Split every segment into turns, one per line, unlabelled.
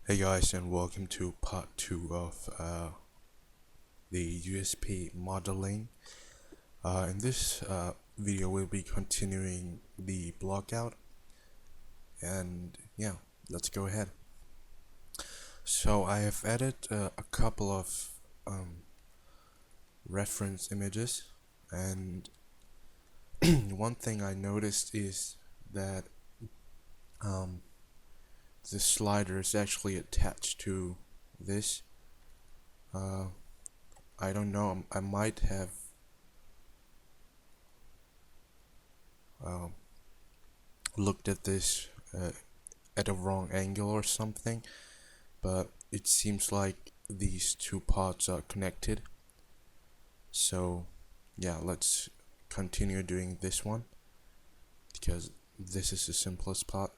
Hey guys, and welcome to part 2 of the USP modeling. In this video we'll be continuing the block out, and yeah, let's go ahead. So I have added a couple of reference images, and one thing I noticed is that the slider is actually attached to this. I don't know, I might have looked at this at a wrong angle or something, but it seems like these two parts are connected. So yeah, let's continue doing this one because this is the simplest part.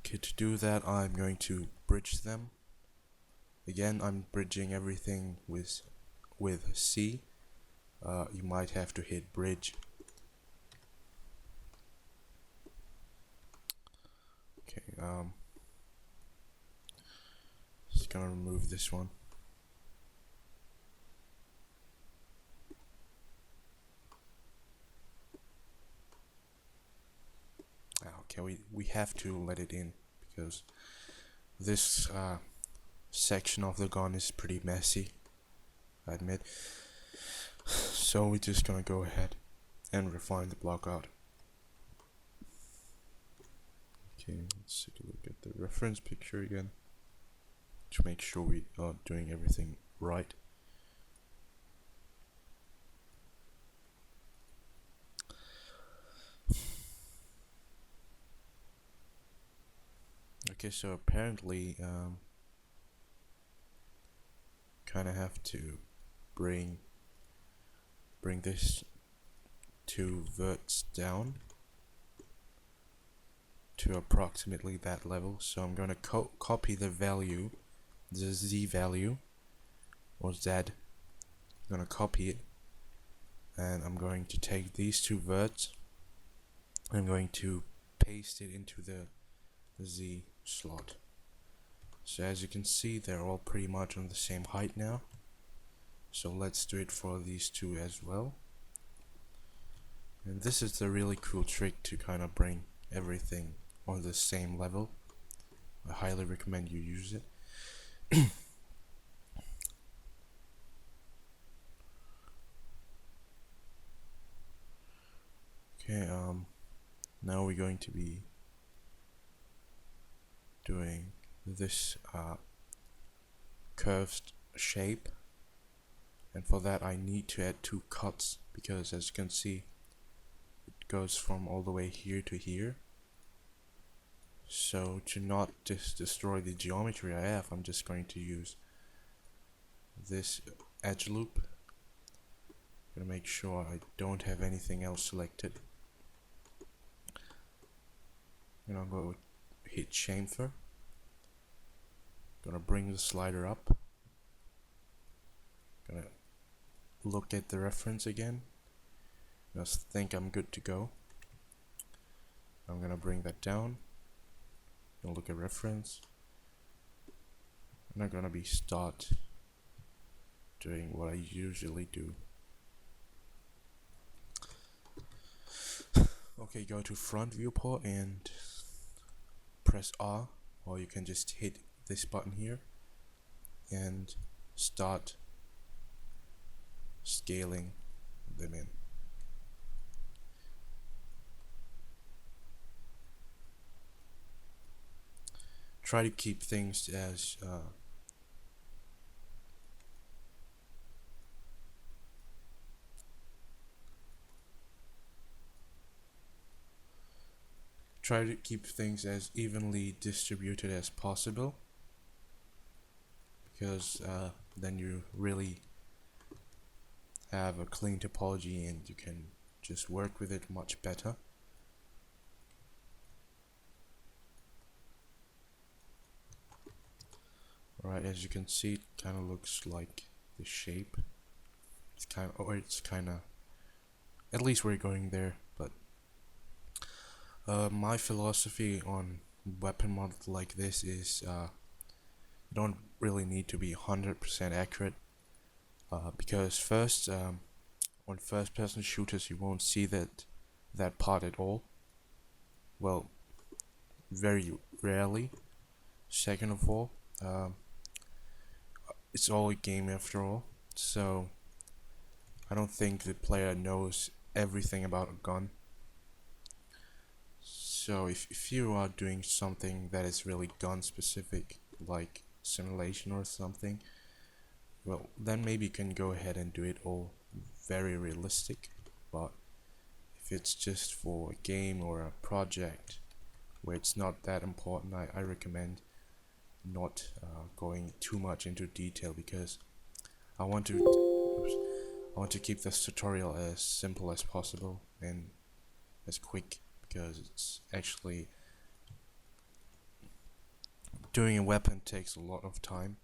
Okay, to do that I'm going to bridge them. Again, I'm bridging everything with C. You might have to hit bridge. Okay, just gonna remove this one. Okay, we have to let it in because this section of the gun is pretty messy, I admit. So we're just gonna go ahead and refine the block out. Okay, let's take a look at the reference picture again to make sure we are doing everything right. Okay, so apparently kind of have to bring this two verts down to approximately that level. So I'm going to copy the value, the Z value or Z. I'm going to copy it, and I'm going to take these two verts. I'm going to paste it into the Z slot. So as you can see, they're all pretty much on the same height now. So let's do it for these two as well. And this is a really cool trick to kind of bring everything on the same level. I highly recommend you use it. Okay, now we're going to be doing this curved shape, and for that I need to add two cuts because as you can see it goes from all the way here to here. So to not just destroy the geometry I have, I'm just going to use this edge loop. I'm gonna make sure I don't have anything else selected. And I'm going to hit chamfer. Gonna bring the slider up. Gonna look at the reference again. Just think I'm good to go. I'm gonna bring that down. Gonna look at reference. I'm not gonna start doing what I usually do. Okay, go to front viewport and press R, or you can just hit this button here and start scaling them in. Try to keep things as evenly distributed as possible, because then you really have a clean topology and you can just work with it much better. Alright, as you can see, it kind of looks like the shape. It's kind of, at least we're going there, but My philosophy on weapon models like this is you don't really need to be 100% accurate, because first, on first-person shooters you won't see that part at all. Well, very rarely. Second of all, it's all a game after all, so I don't think the player knows everything about a gun. So if you are doing something that is really gun specific, like simulation or something, well, then maybe you can go ahead and do it all very realistic. But if it's just for a game or a project where it's not that important, I recommend not going too much into detail, because I want to keep this tutorial as simple as possible and as quick, because it's actually doing a weapon takes a lot of time.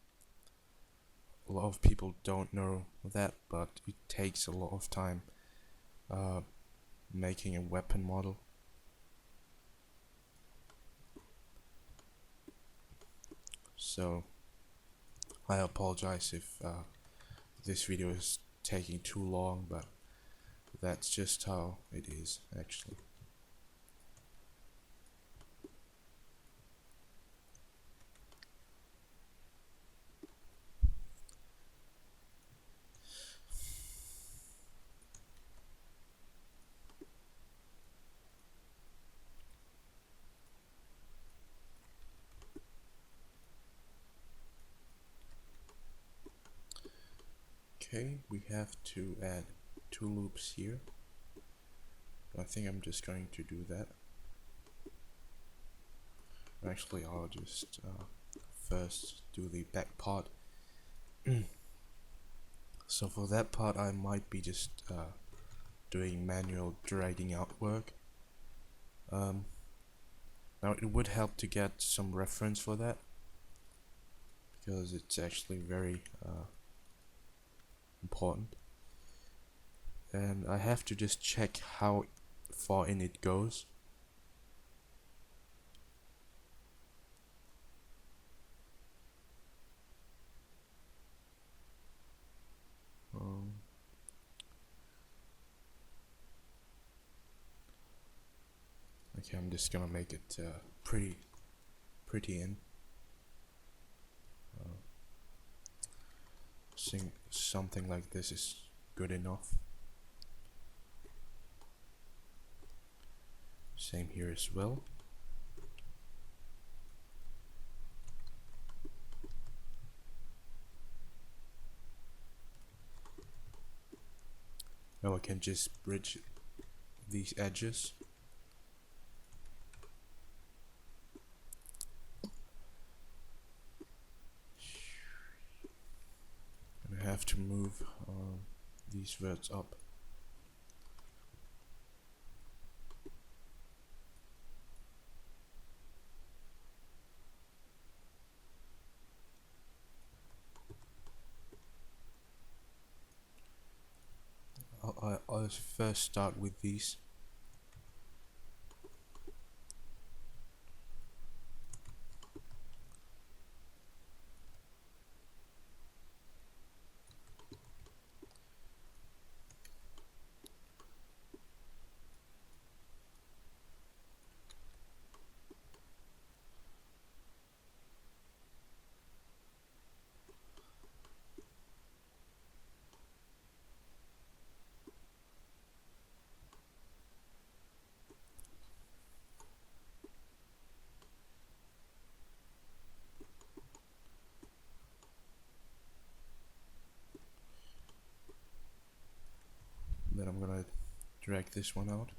A lot of people don't know that, but it takes a lot of time making a weapon model. So I apologize if this video is taking too long, but that's just how it is actually. Okay, we have to add 2 loops here. I think I'm just going to do that. Actually, I'll just first do the back part. So for that part, I might be just doing manual dragging out work. Now it would help to get some reference for that, because it's actually very important. And I have to just check how far in it goes. Okay, I'm just gonna make it pretty in. Something like this is good enough. Same here as well. Now I can just bridge these edges. And I have to move these words up. I'll first start with these. Then I'm gonna drag this one out.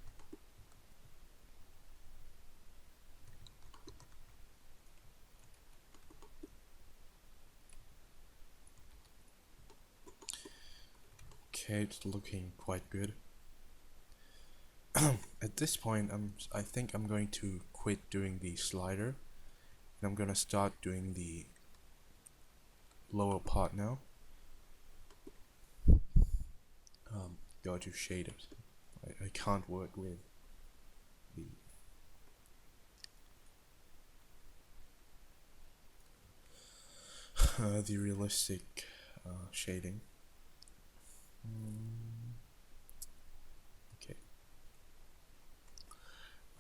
Okay, it's looking quite good. At this point, I think I'm going to quit doing the slider, and I'm gonna start doing the lower part now. Go to shaders. I can't work with the the realistic shading. Okay.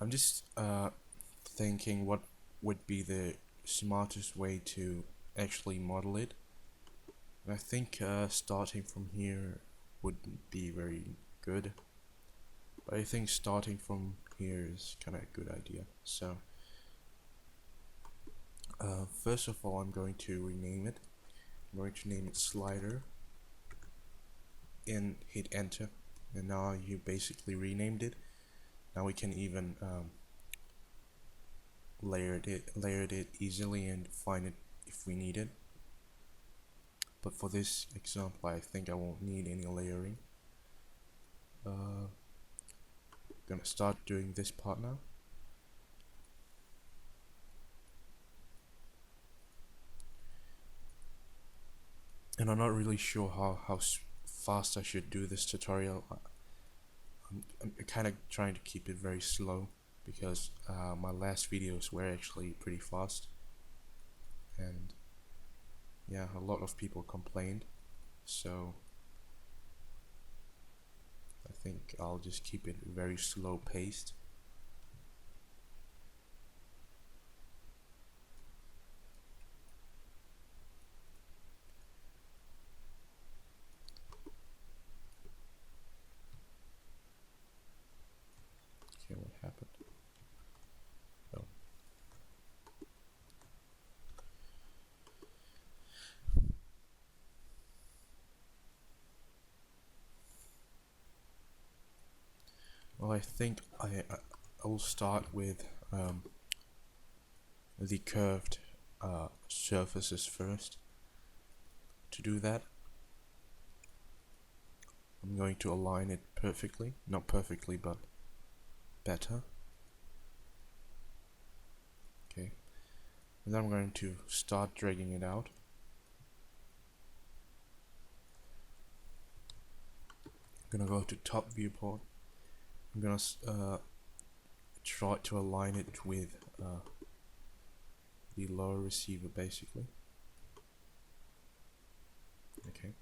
I'm just thinking what would be the smartest way to actually model it. And I think starting from here wouldn't be very good. But I think starting from here is kind of a good idea. So first of all, I'm going to rename it. I'm going to name it slider and hit enter, and now you basically renamed it. Now we can even layered it easily and find it if we need it. But for this example, I think I won't need any layering. Gonna start doing this part now. And I'm not really sure how fast I should do this tutorial. I'm kind of trying to keep it very slow because my last videos were actually pretty fast, and yeah, a lot of people complained, so I think I'll just keep it very slow paced. Okay, what happened? Oh. Well, I think I will start with the curved surfaces first. To do that, I'm going to align it perfectly, not perfectly, but better. Okay, and then I'm going to start dragging it out. I'm gonna go to top viewport. I'm gonna try to align it with the lower receiver, basically. Okay.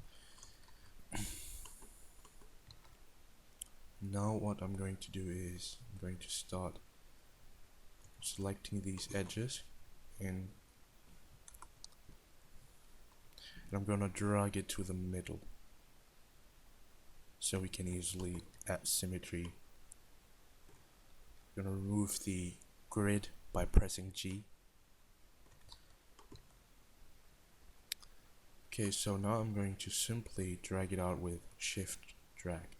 Now what I'm going to do is I'm going to start selecting these edges, and I'm gonna drag it to the middle so we can easily add symmetry. I'm gonna remove the grid by pressing G. Okay, so now I'm going to simply drag it out with shift drag,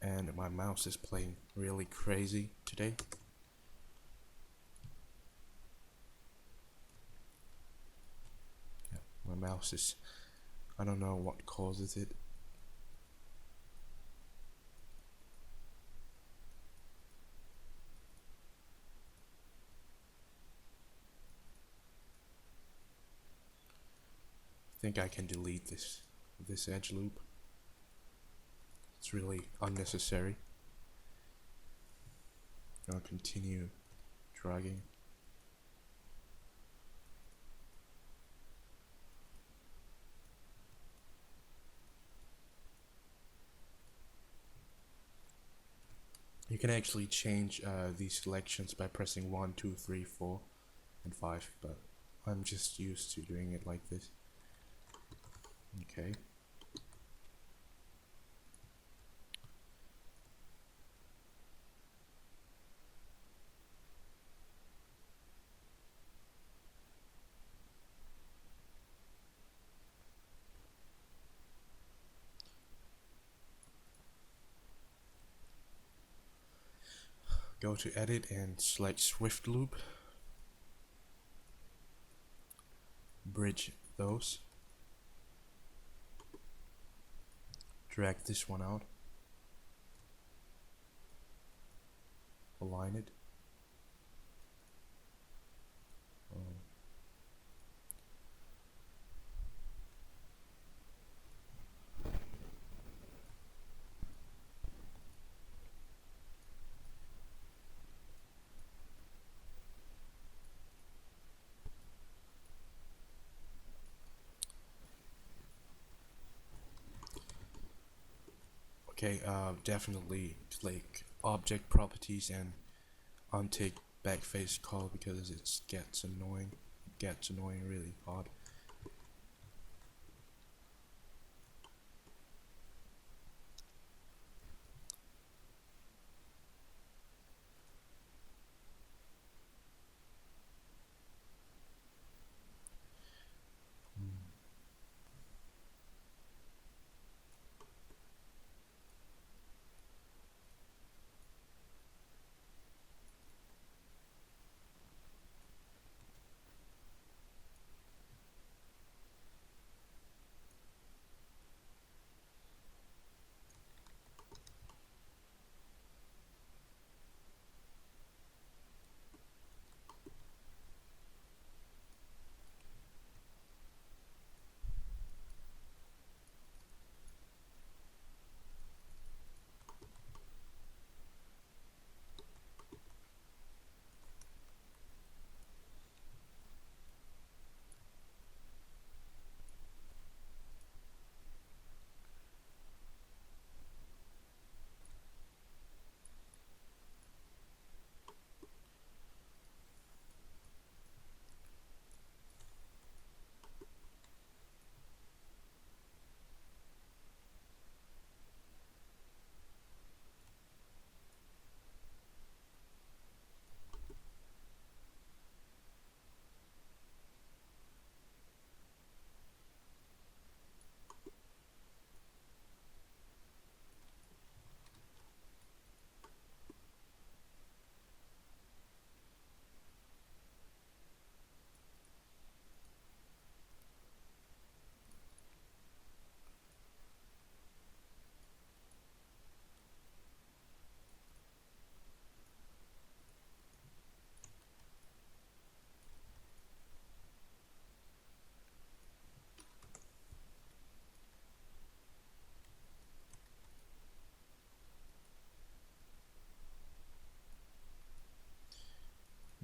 and my mouse is playing really crazy today. Yeah, my mouse is, I don't know what causes it. I think I can delete this edge loop. It's really unnecessary. I'll continue dragging. You can actually change these selections by pressing 1, 2, 3, 4, and 5, but I'm just used to doing it like this. Okay. Go to edit and select Swift Loop. Bridge those. Drag this one out. Align it. Okay, definitely click object properties and untick backface color because it gets annoying. It gets annoying really hard.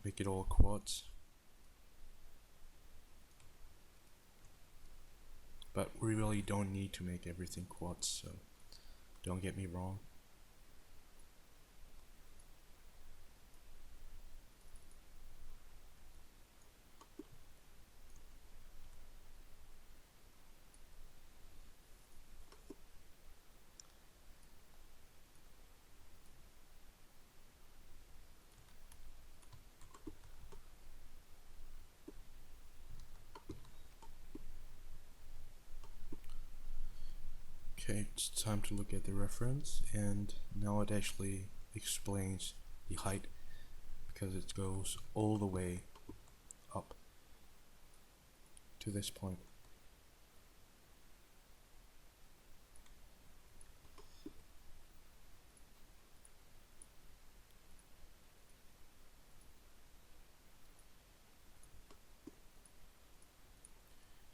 Make it all quads. But we really don't need to make everything quads, so don't get me wrong. Okay, it's time to look at the reference, and now it actually explains the height because it goes all the way up to this point.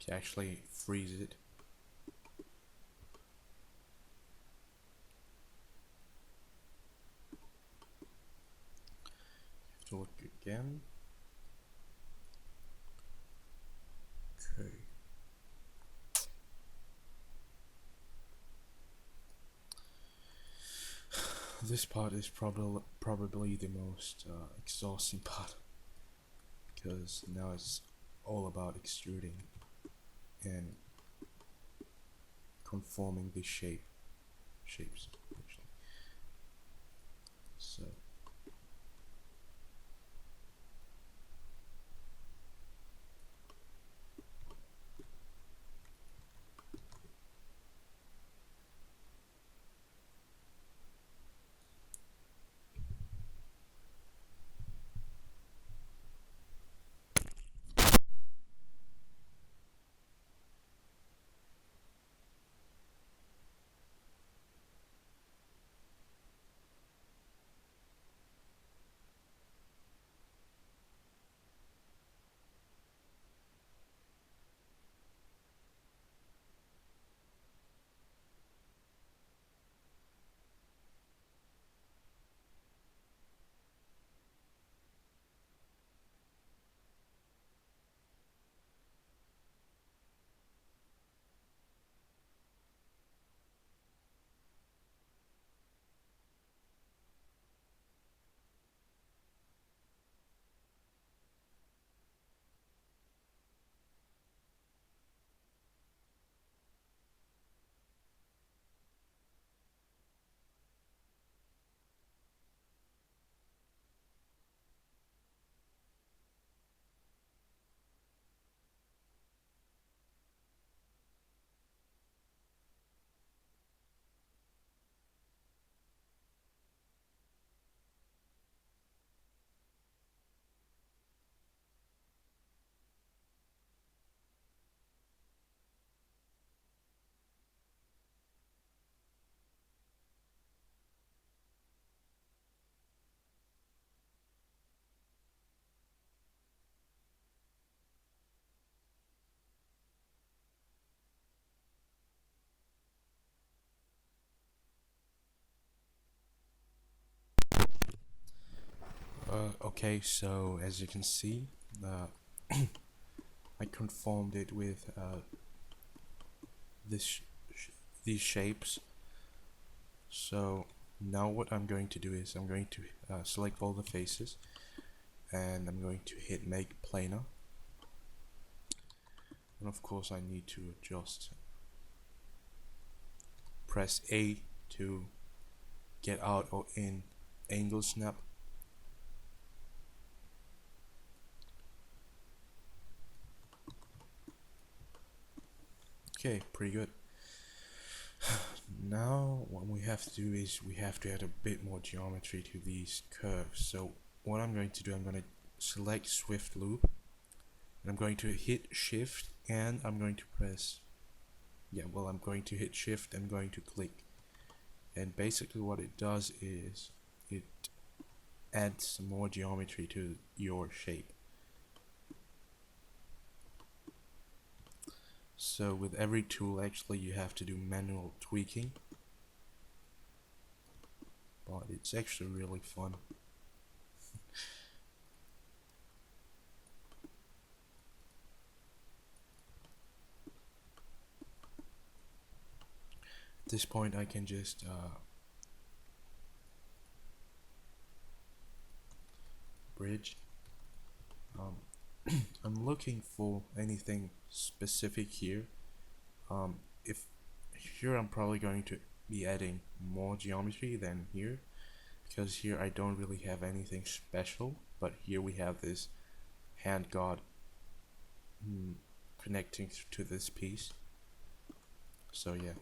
To actually freeze it. You have to look again. Okay. This part is probably the most exhausting part because now it's all about extruding and conforming the shapes actually. So Okay, so as you can see, I conformed it with this these shapes. So now what I'm going to do is I'm going to select all the faces, and I'm going to hit make planar, and of course I need to adjust. Press A to get out or in angle snap. Okay, pretty good. Now what we have to do is we have to add a bit more geometry to these curves. So what I'm going to do, I'm going to select Swift Loop, and I'm going to hit Shift, and I'm going to press, I'm going to hit Shift and going to click. And basically what it does is it adds some more geometry to your shape. So with every tool actually you have to do manual tweaking, but it's actually really fun. At this point I can just bridge. I'm looking for anything specific here. If here I'm probably going to be adding more geometry than here, because here I don't really have anything special, but here we have this hand guard connecting to this piece. So yeah,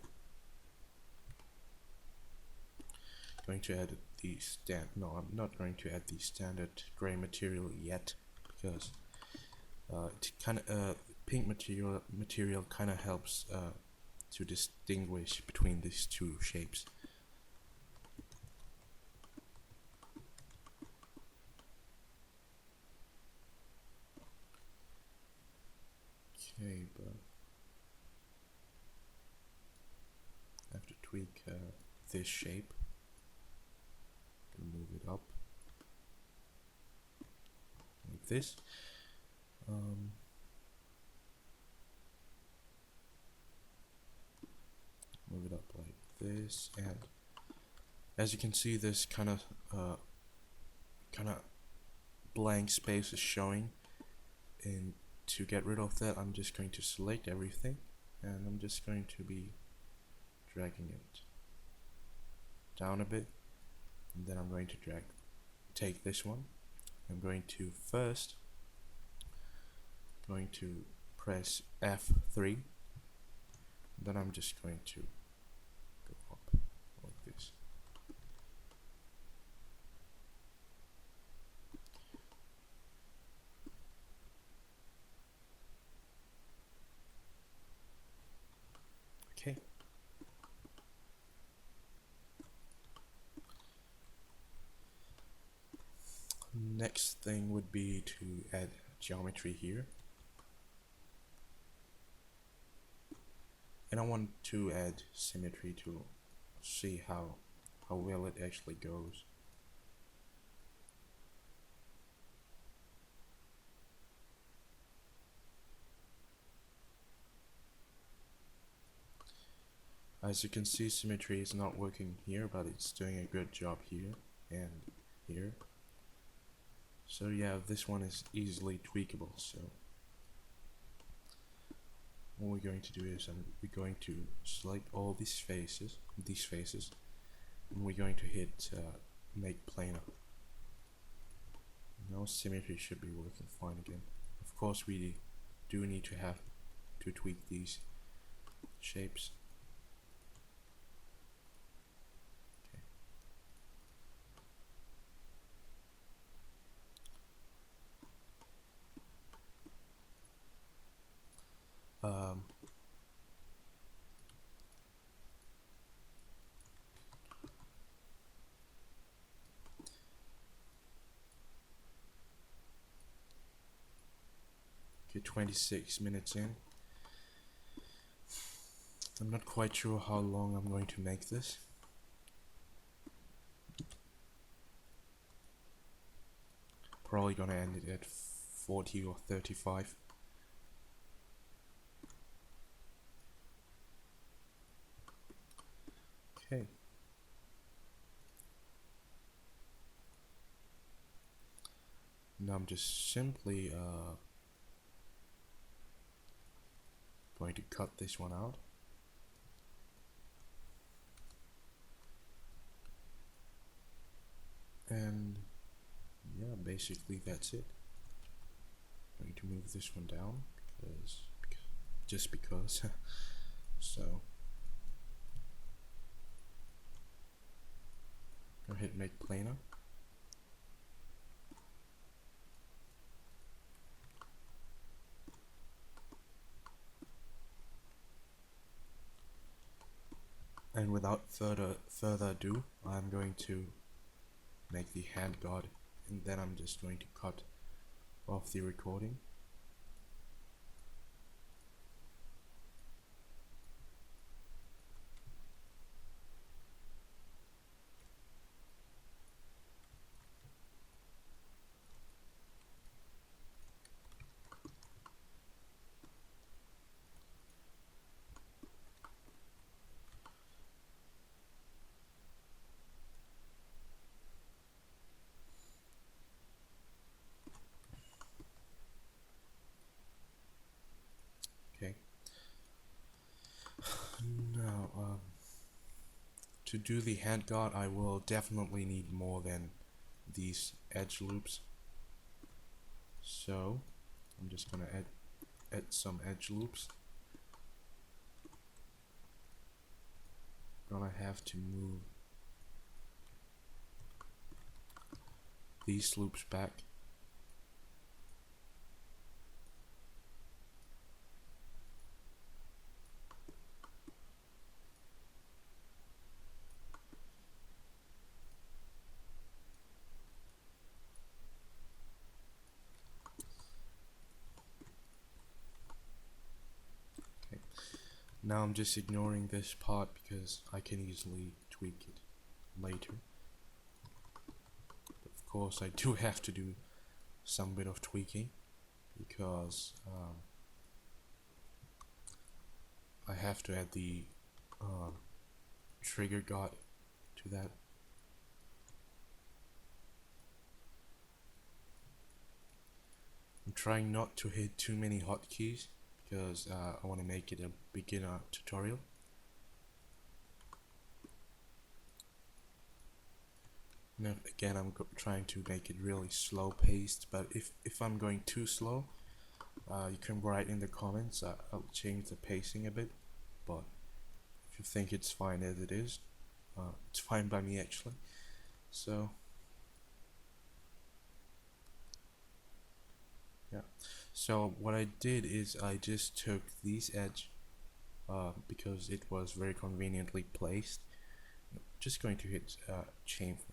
going to add the I'm not going to add the standard gray material yet, because it kind of pink material kind of helps to distinguish between these two shapes. Okay, but I have to tweak this shape. Move it up like this. Move it up like this, and as you can see, this kind of blank space is showing. And to get rid of that, I'm just going to select everything, and I'm just going to be dragging it down a bit, and then I'm going to take this one. I'm going to first press F3, then I'm just going to go up like this. Okay. Next thing would be to add geometry here. And I want to add symmetry to see how well it actually goes. As you can see, symmetry is not working here, but it's doing a good job here and here. So yeah, this one is easily tweakable. So what we're going to do is we're going to select all these faces, and we're going to hit make planar. Now symmetry should be working fine again. Of course, we do need to have to tweak these shapes. Okay, 26 minutes in. I'm not quite sure how long I'm going to make this. probably gonna end it at 40 or 35. Okay. Now I'm just simply going to cut this one out. And yeah, basically that's it. I'm going to move this one down just because. So go ahead and make planar. And without further ado, I'm going to make the hand guard, and then I'm just going to cut off the recording. Okay. Now, to do the hand guard, I will definitely need more than these edge loops. So I'm just gonna add some edge loops. Gonna have to move these loops back. Okay. Now I'm just ignoring this part because I can easily tweak it later. But of course I do have to do some bit of tweaking because I have to add the trigger guard to that. I'm trying not to hit too many hotkeys because I want to make it a beginner tutorial. Now again, I'm trying to make it really slow paced, but if I'm going too slow, you can write in the comments. I'll change the pacing a bit, but if you think it's fine as it is, it's fine by me actually. So yeah, so what I did is I just took these edge because it was very conveniently placed. I'm just going to hit chamfer.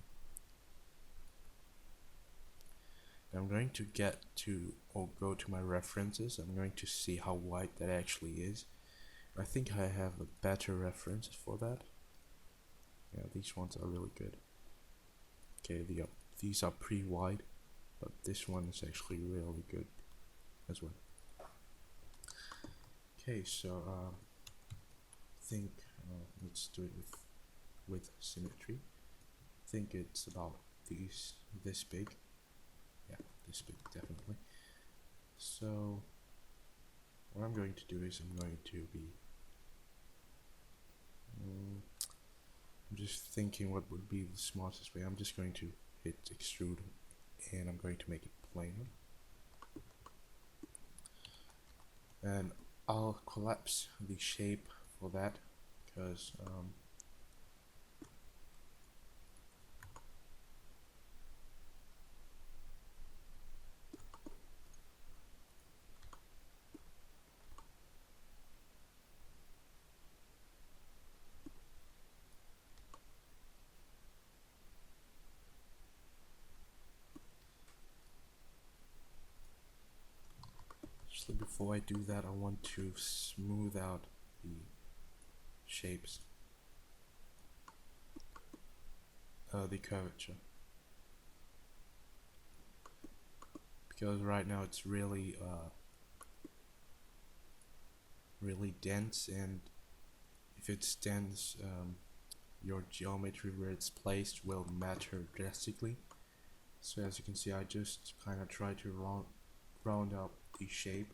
I'm going to get to or go to my references. I'm going to see how wide that actually is. I think I have a better reference for that. Yeah, these ones are really good. Okay, these are pretty wide, but this one is actually really good as well. Okay, so I think let's do it with symmetry. I think it's about this big. Yeah, this big definitely. So what I'm going to do is I'm going to be I'm just thinking what would be the smartest way. I'm just going to hit extrude and I'm going to make it planar. And I'll collapse the shape for that because actually before I do that, I want to smooth out the shapes, the curvature. because right now it's really really dense, and if it's dense, your geometry where it's placed will matter drastically. So as you can see, I just kind of try to round up the shape,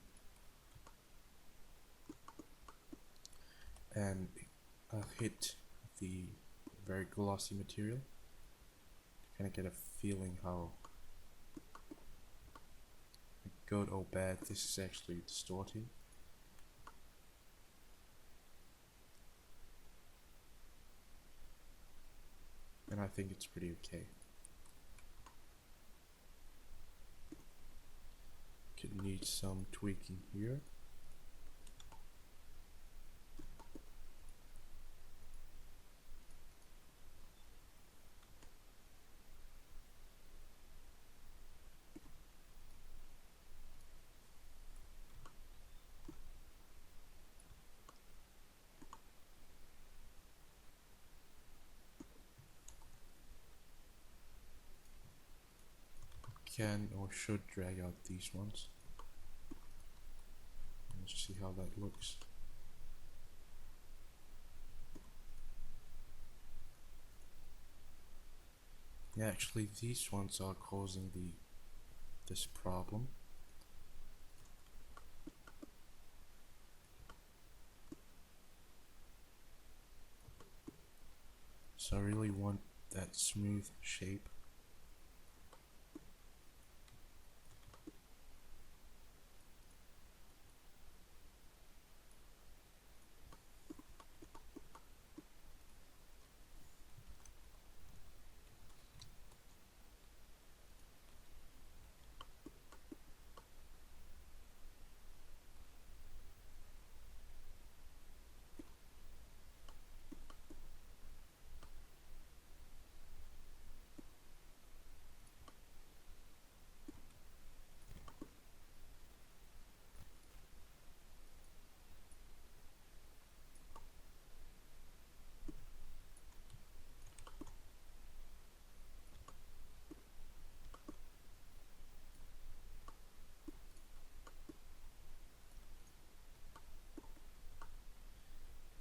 and hit the very glossy material to kind of get a feeling how good or bad this is actually distorting. And I think it's pretty okay. Could need some tweaking here. Can or should drag out these ones. Let's see how that looks. Yeah, actually these ones are causing this problem. So I really want that smooth shape.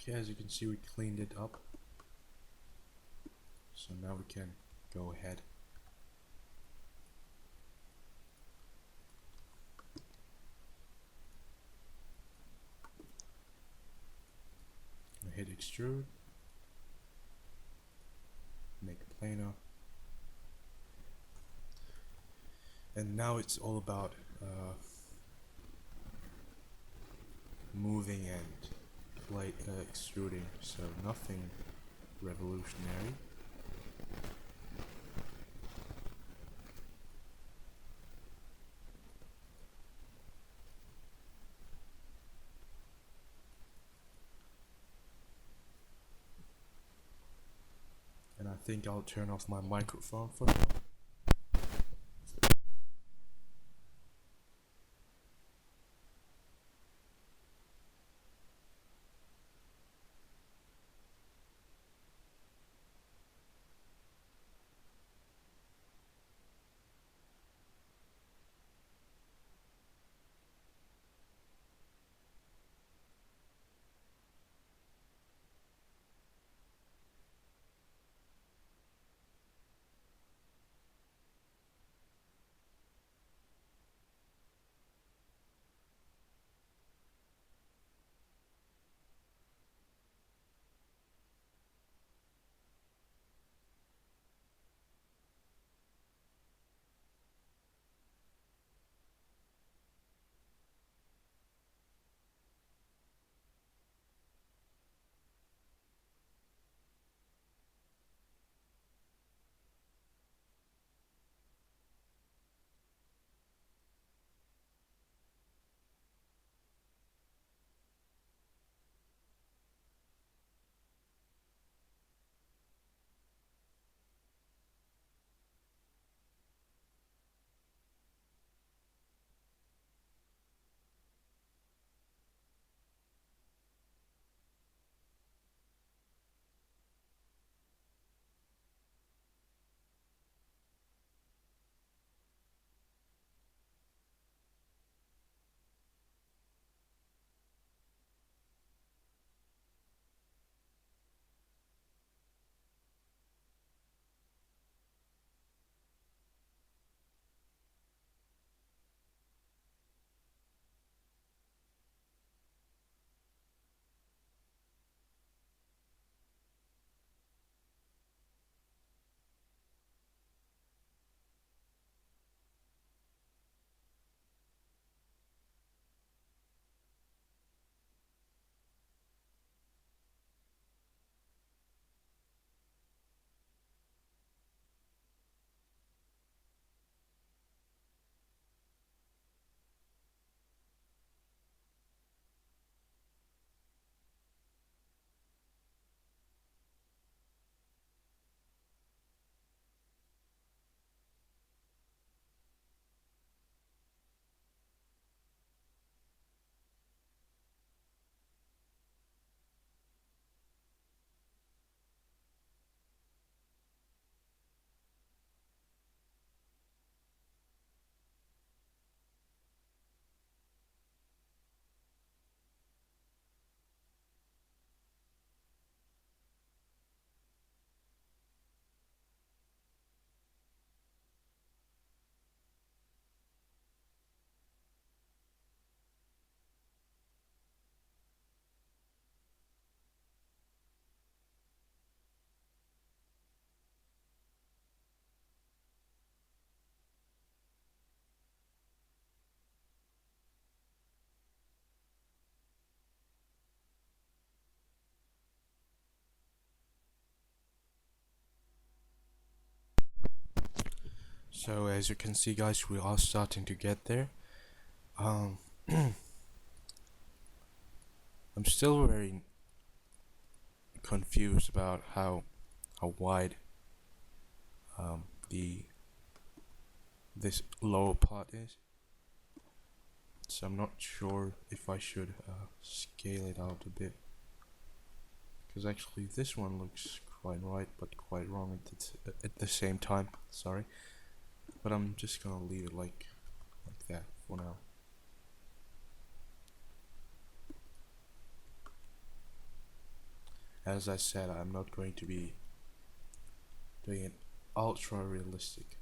Okay, as you can see, we cleaned it up. So now we can go ahead. I hit extrude, make a planar, and now it's all about moving and extruding, so nothing revolutionary. And I think I'll turn off my microphone for now. So as you can see, guys, we are starting to get there. I'm still very confused about how wide this lower part is. So I'm not sure if I should scale it out a bit, because actually this one looks quite right but quite wrong at the same time. Sorry, but I'm just gonna leave it like that for now. As I said, I'm not going to be doing it ultra realistic.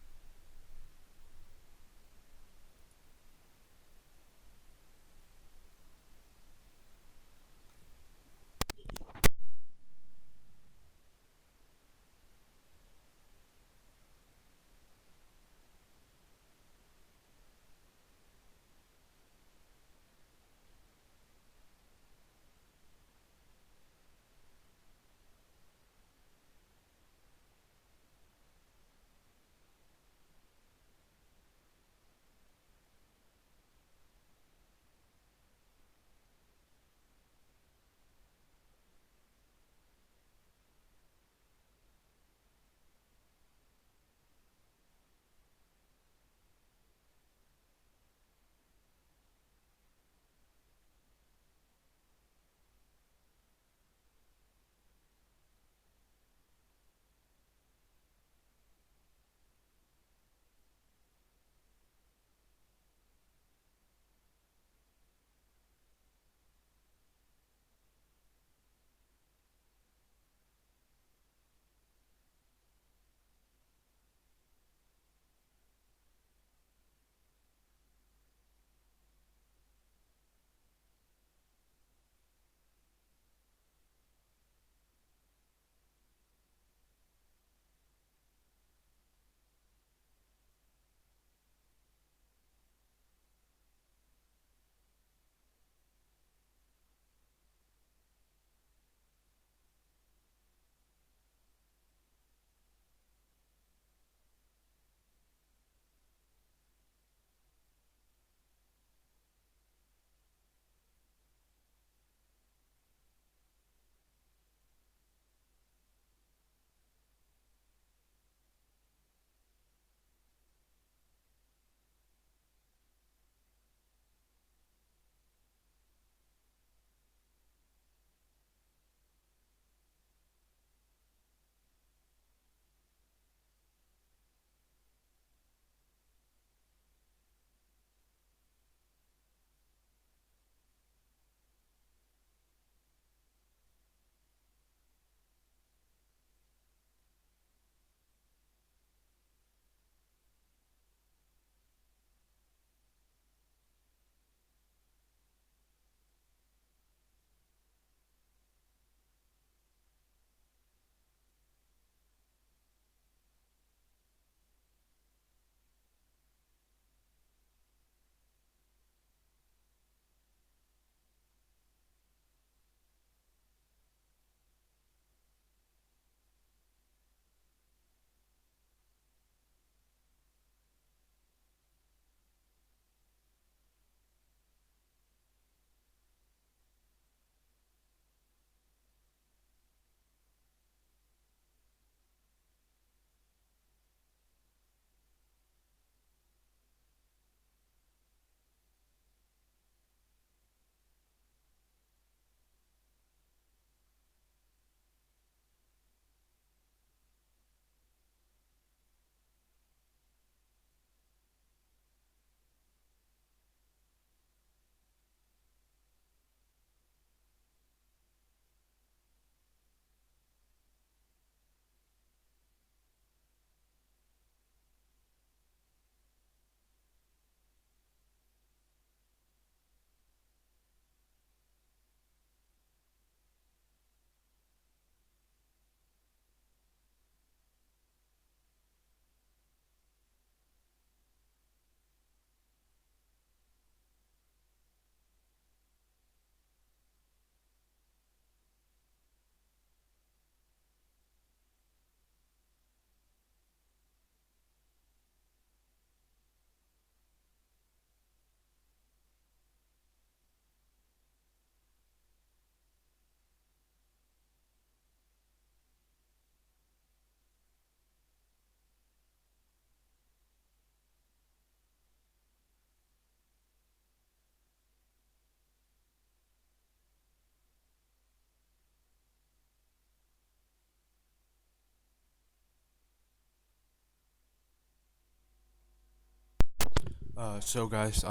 So guys,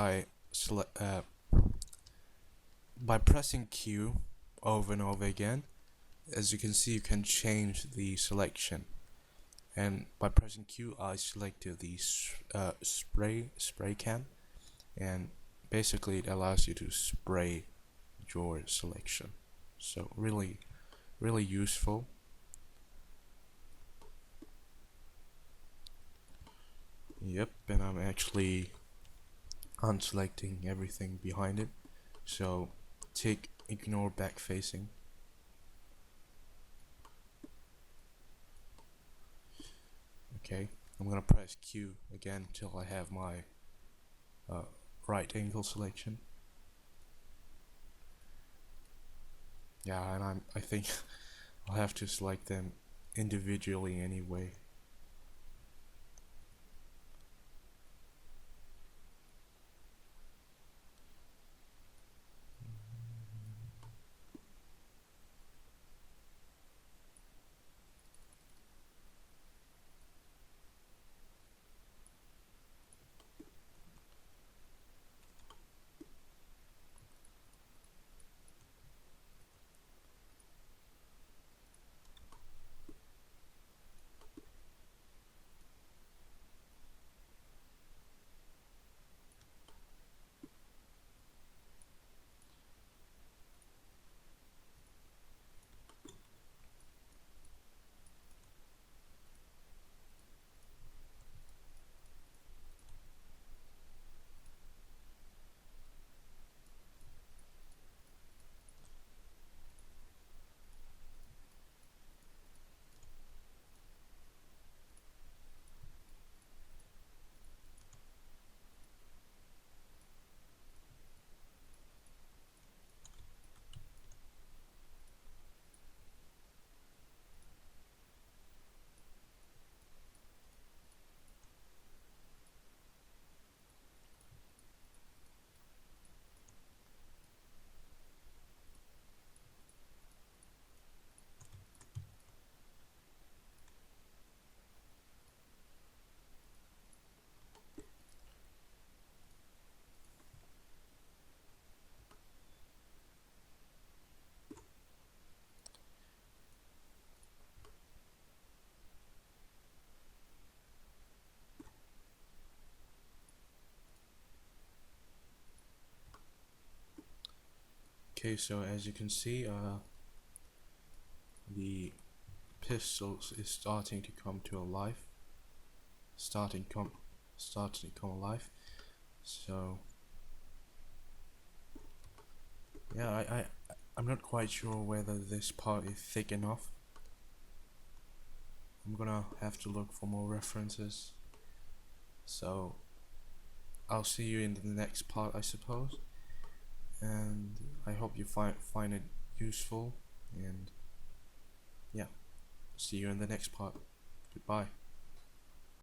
by pressing Q over and over again, as you can see, you can change the selection. And by pressing Q, I selected the spray can, and basically it allows you to spray your selection. So really useful. Yep, and I'm actually unselecting everything behind it. So ignore back facing. Okay, I'm gonna press Q again till I have my right angle selection. Yeah, and I think I'll have to select them individually anyway. Okay, so as you can see, the pixels is starting to come to life. Starting to come alive. So yeah, I'm not quite sure whether this part is thick enough. I'm gonna have to look for more references. So I'll see you in the next part, I suppose. And I hope you find it useful. And yeah, see you in the next part. Goodbye.